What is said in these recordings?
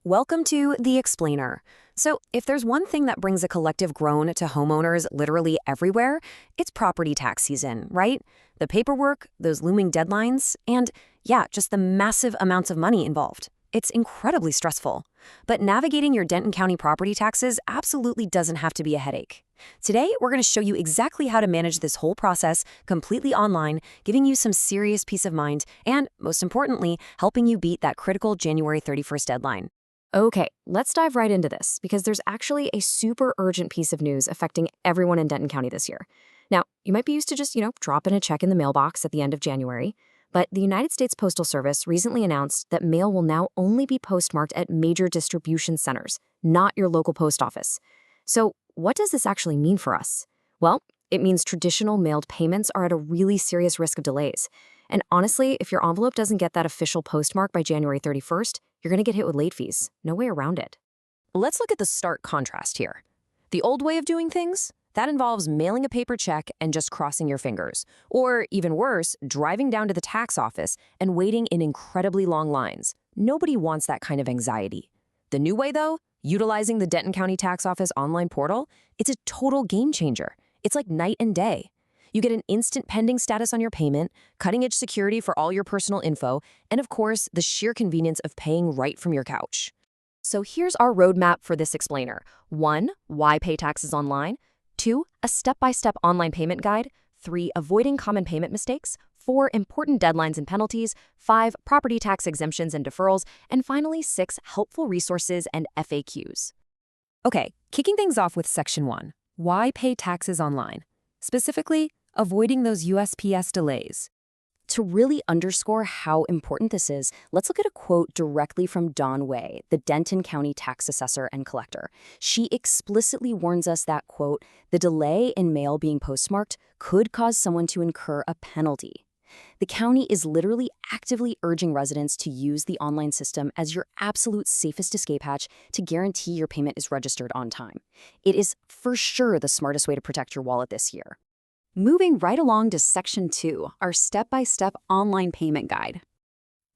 Welcome to The Explainer. So, if there's one thing that brings a collective groan to homeowners literally everywhere, it's property tax season, right? The paperwork, those looming deadlines, and yeah, just the massive amounts of money involved. It's incredibly stressful. But navigating your Denton County property taxes absolutely doesn't have to be a headache. Today, we're going to show you exactly how to manage this whole process completely online, giving you some serious peace of mind, and most importantly, helping you beat that critical January 31st deadline. Okay, let's dive right into this because there's actually a super urgent piece of news affecting everyone in Denton County this year. Now, you might be used to just, dropping a check in the mailbox at the end of January, but the United States Postal Service recently announced that mail will now only be postmarked at major distribution centers, not your local post office. So, what does this actually mean for us? Well, it means traditional mailed payments are at a really serious risk of delays. And honestly, if your envelope doesn't get that official postmark by January 31st, you're going to get hit with late fees. No way around it. Let's look at the stark contrast here. The old way of doing things? That involves mailing a paper check and just crossing your fingers. Or, even worse, driving down to the tax office and waiting in incredibly long lines. Nobody wants that kind of anxiety. The new way, though, utilizing the Denton County Tax Office online portal, it's a total game changer. It's like night and day. You get an instant pending status on your payment, cutting-edge security for all your personal info, and of course, the sheer convenience of paying right from your couch. So here's our roadmap for this explainer. 1. Why pay taxes online? 2. A step-by-step online payment guide. 3. Avoiding common payment mistakes. 4. Important deadlines and penalties. 5. Property tax exemptions and deferrals. And finally, 6. Helpful resources and FAQs. Okay, kicking things off with Section 1. Why pay taxes online? Specifically, avoiding those USPS delays. To really underscore how important this is, let's look at a quote directly from Dawn Way, the Denton County tax assessor and collector. She explicitly warns us that, quote, the delay in mail being postmarked could cause someone to incur a penalty. The county is literally actively urging residents to use the online system as your absolute safest escape hatch to guarantee your payment is registered on time. It is for sure the smartest way to protect your wallet this year. Moving right along to Section 2, our step-by-step online payment guide.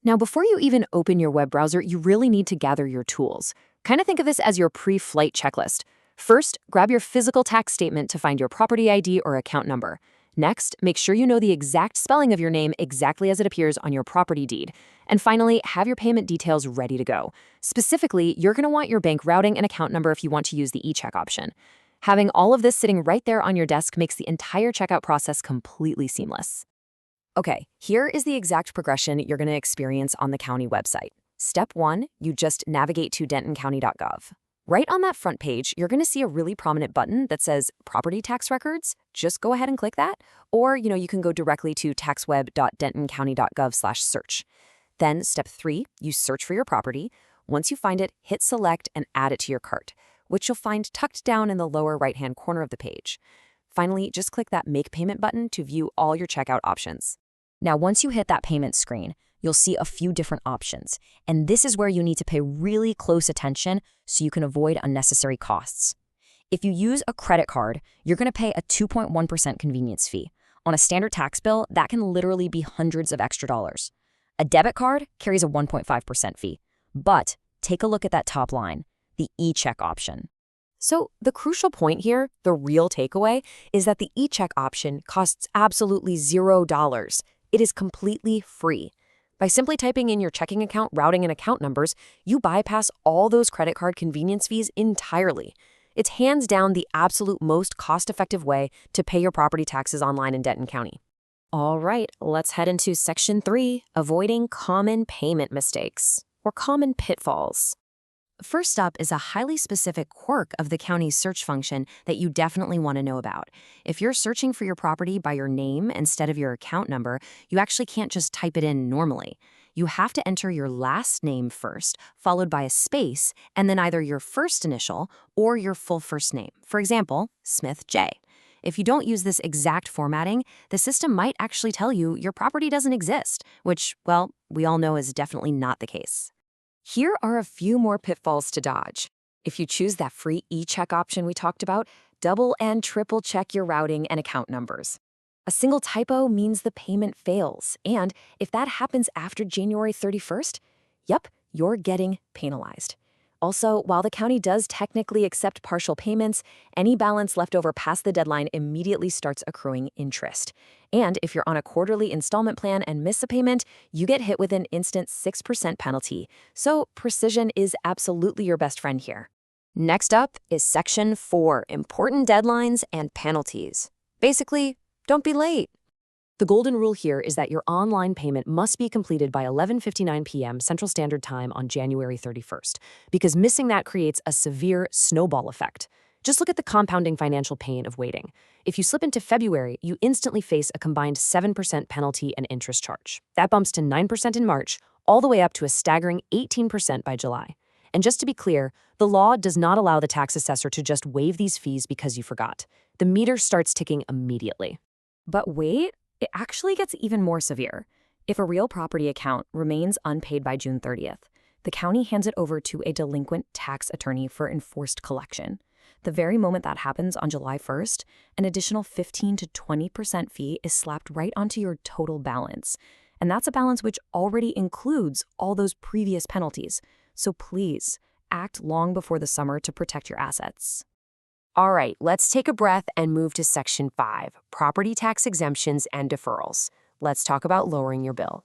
Now, before you even open your web browser, you really need to gather your tools. Kind of think of this as your pre-flight checklist. First, grab your physical tax statement to find your property ID or account number. Next, make sure you know the exact spelling of your name exactly as it appears on your property deed. And finally, have your payment details ready to go. Specifically, you're going to want your bank routing and account number if you want to use the e-check option. Having all of this sitting right there on your desk makes the entire checkout process completely seamless. Okay, here is the exact progression you're going to experience on the county website. Step 1, you just navigate to dentoncounty.gov. Right on that front page, you're going to see a really prominent button that says Property Tax Records. Just go ahead and click that. Or, you can go directly to taxweb.dentoncounty.gov/search. Then, step 3, you search for your property. Once you find it, hit Select and add it to your cart, which you'll find tucked down in the lower right-hand corner of the page. Finally, just click that Make Payment button to view all your checkout options. Now, once you hit that payment screen, you'll see a few different options, and this is where you need to pay really close attention so you can avoid unnecessary costs. If you use a credit card, you're going to pay a 2.1% convenience fee. On a standard tax bill, that can literally be hundreds of extra dollars. A debit card carries a 1.5% fee. But take a look at that top line, the e-check option. So the crucial point here, the real takeaway, is that the e-check option costs absolutely $0. It is completely free. By simply typing in your checking account, routing, and account numbers, you bypass all those credit card convenience fees entirely. It's hands down the absolute most cost-effective way to pay your property taxes online in Denton County. All right, let's head into Section 3, avoiding common payment mistakes, or common pitfalls. First up is a highly specific quirk of the county's search function that you definitely want to know about. If you're searching for your property by your name instead of your account number, you actually can't just type it in normally. You have to enter your last name first, followed by a space, and then either your first initial or your full first name. For example, Smith J. If you don't use this exact formatting, the system might actually tell you your property doesn't exist, which, well, we all know is definitely not the case. Here are a few more pitfalls to dodge. If you choose that free e-check option we talked about, double and triple check your routing and account numbers. A single typo means the payment fails, and if that happens after January 31st, yep, you're getting penalized. Also, while the county does technically accept partial payments, any balance left over past the deadline immediately starts accruing interest. And if you're on a quarterly installment plan and miss a payment, you get hit with an instant 6% penalty. So precision is absolutely your best friend here. Next up is Section 4, Important Deadlines and Penalties. Basically, don't be late. The golden rule here is that your online payment must be completed by 11:59 p.m. Central Standard Time on January 31st, because missing that creates a severe snowball effect. Just look at the compounding financial pain of waiting. If you slip into February, you instantly face a combined 7% penalty and interest charge. That bumps to 9% in March, all the way up to a staggering 18% by July. And just to be clear, the law does not allow the tax assessor to just waive these fees because you forgot. The meter starts ticking immediately. But wait, it actually gets even more severe. If a real property account remains unpaid by June 30th, the county hands it over to a delinquent tax attorney for enforced collection. The very moment that happens on July 1st, an additional 15 to 20% fee is slapped right onto your total balance. And that's a balance which already includes all those previous penalties. So please, act long before the summer to protect your assets. All right, let's take a breath and move to Section 5, Property Tax Exemptions and Deferrals. Let's talk about lowering your bill.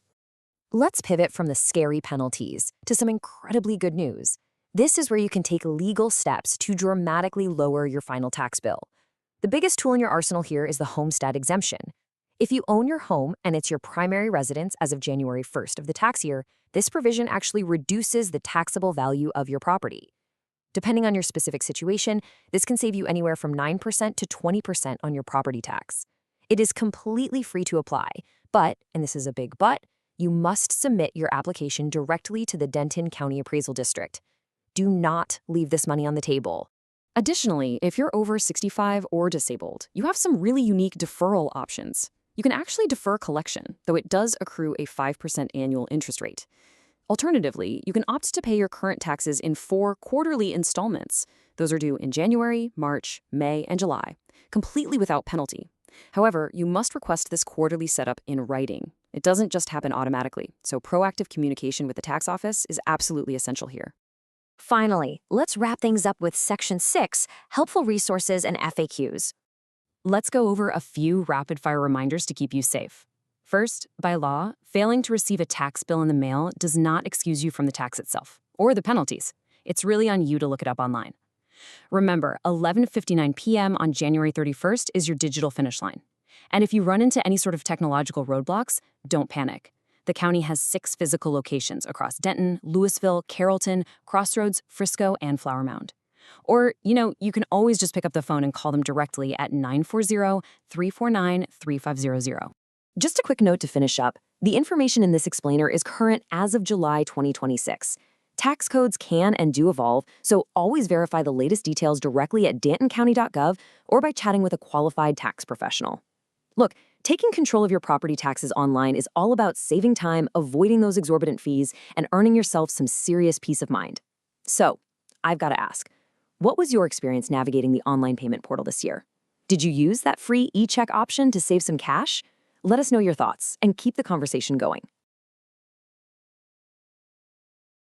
Let's pivot from the scary penalties to some incredibly good news. This is where you can take legal steps to dramatically lower your final tax bill. The biggest tool in your arsenal here is the homestead exemption. If you own your home and it's your primary residence as of January 1st of the tax year, this provision actually reduces the taxable value of your property. Depending on your specific situation, this can save you anywhere from 9% to 20% on your property tax. It is completely free to apply, but, and this is a big but, you must submit your application directly to the Denton County Appraisal District. Do not leave this money on the table. Additionally, if you're over 65 or disabled, you have some really unique deferral options. You can actually defer collection, though it does accrue a 5% annual interest rate. Alternatively, you can opt to pay your current taxes in 4 quarterly installments. Those are due in January, March, May, and July, completely without penalty. However, you must request this quarterly setup in writing. It doesn't just happen automatically, so proactive communication with the tax office is absolutely essential here. Finally, let's wrap things up with Section 6, Helpful Resources and FAQs. Let's go over a few rapid-fire reminders to keep you safe. First, by law, failing to receive a tax bill in the mail does not excuse you from the tax itself, or the penalties. It's really on you to look it up online. Remember, 11:59 p.m. on January 31st is your digital finish line. And if you run into any sort of technological roadblocks, don't panic. The county has 6 physical locations across Denton, Louisville, Carrollton, Crossroads, Frisco, and Flower Mound. Or, you can always just pick up the phone and call them directly at 940-349-3500. Just a quick note to finish up. The information in this explainer is current as of July 2026. Tax codes can and do evolve, so always verify the latest details directly at DantonCounty.gov or by chatting with a qualified tax professional. Look, taking control of your property taxes online is all about saving time, avoiding those exorbitant fees, and earning yourself some serious peace of mind. So, I've got to ask, what was your experience navigating the online payment portal this year? Did you use that free e-check option to save some cash? Let us know your thoughts and keep the conversation going.